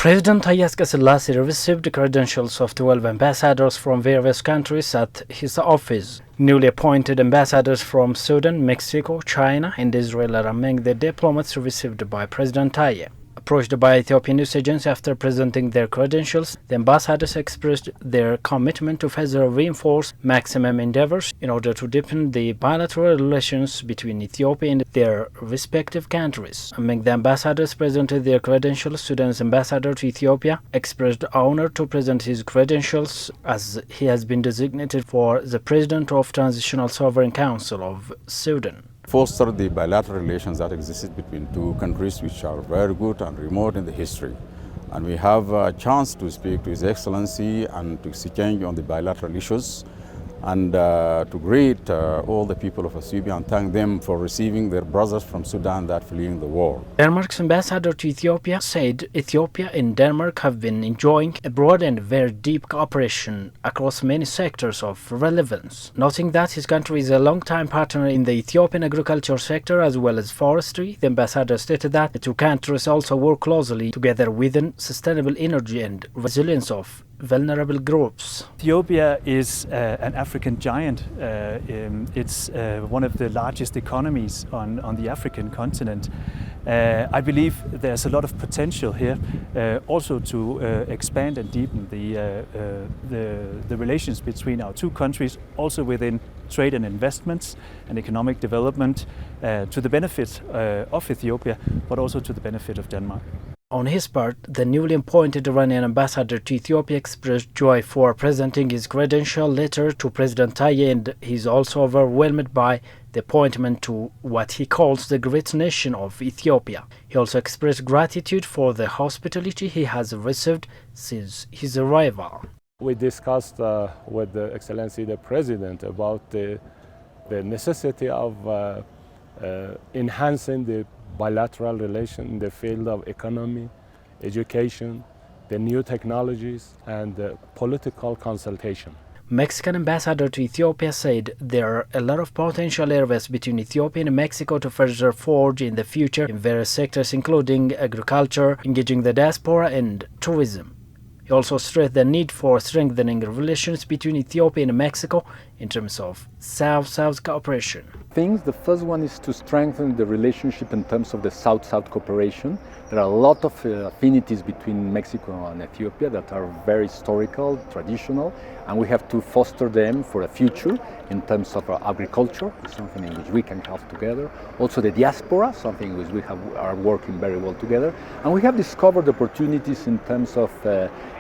President Taye Asqassalaasi received credentials of 12 ambassadors from various countries at his office. Newly appointed ambassadors from Sudan, Mexico, China and Israel are among the diplomats received by President Taye. Approached by Ethiopian news agency after presenting their credentials, the ambassadors expressed their commitment to further reinforce maximum endeavors in order to deepen the bilateral relations between Ethiopia and their respective countries. Among the ambassadors presented their credentials, Sudan's ambassador to Ethiopia expressed honor to present his credentials as he has been designated for the President of Transitional Sovereign Council of Sudan. Foster the bilateral relations that existed between two countries which are very good and remote in the history. And we have a chance to speak to His Excellency and to exchange on the bilateral issues and to greet all the people of Ethiopia and thank them for receiving their brothers from Sudan that fleeing the war. Denmark's ambassador to Ethiopia said Ethiopia and Denmark have been enjoying a broad and very deep cooperation across many sectors of relevance, noting that his country is a long-time partner in the Ethiopian agriculture sector as well as forestry. The ambassador stated that the two countries also work closely together within sustainable energy and resilience of vulnerable groups. Ethiopia is an African giant. It's one of the largest economies on the African continent. I believe there's a lot of potential here also to expand and deepen the relations between our two countries, also within trade and investments and economic development to the benefit of Ethiopia, but also to the benefit of Denmark. On his part, the newly appointed Iranian ambassador to Ethiopia expressed joy for presenting his credential letter to President Taye, and he is also overwhelmed by the appointment to what he calls the great nation of Ethiopia. He also expressed gratitude for the hospitality he has received since his arrival. We discussed with the Excellency the President about the necessity of enhancing the bilateral relation in the field of economy, education, the new technologies and political consultation. Mexican ambassador to Ethiopia said there are a lot of potential areas between Ethiopia and Mexico to further forge in the future in various sectors including agriculture, engaging the diaspora and tourism. He also stressed the need for strengthening relations between Ethiopia and Mexico in terms of South-South cooperation. The first one is to strengthen the relationship in terms of the South-South cooperation. There are a lot of affinities between Mexico and Ethiopia that are very historical, traditional, and we have to foster them for the future in terms of agriculture, something in which we can help together. Also the diaspora, something in which we are working very well together. And we have discovered opportunities in terms of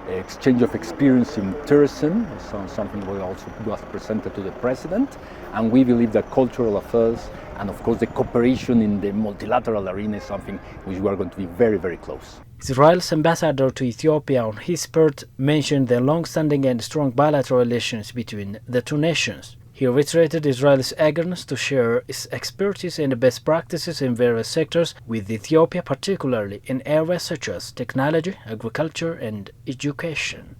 exchange of experience in tourism, something we also was presented to the President. And we believe that cultural affairs and of course the cooperation in the multilateral arena is something which we are going to be very, very close. Israel's ambassador to Ethiopia on his part mentioned the long-standing and strong bilateral relations between the two nations. He reiterated Israel's eagerness to share its expertise and best practices in various sectors with Ethiopia, particularly in areas such as technology, agriculture and education.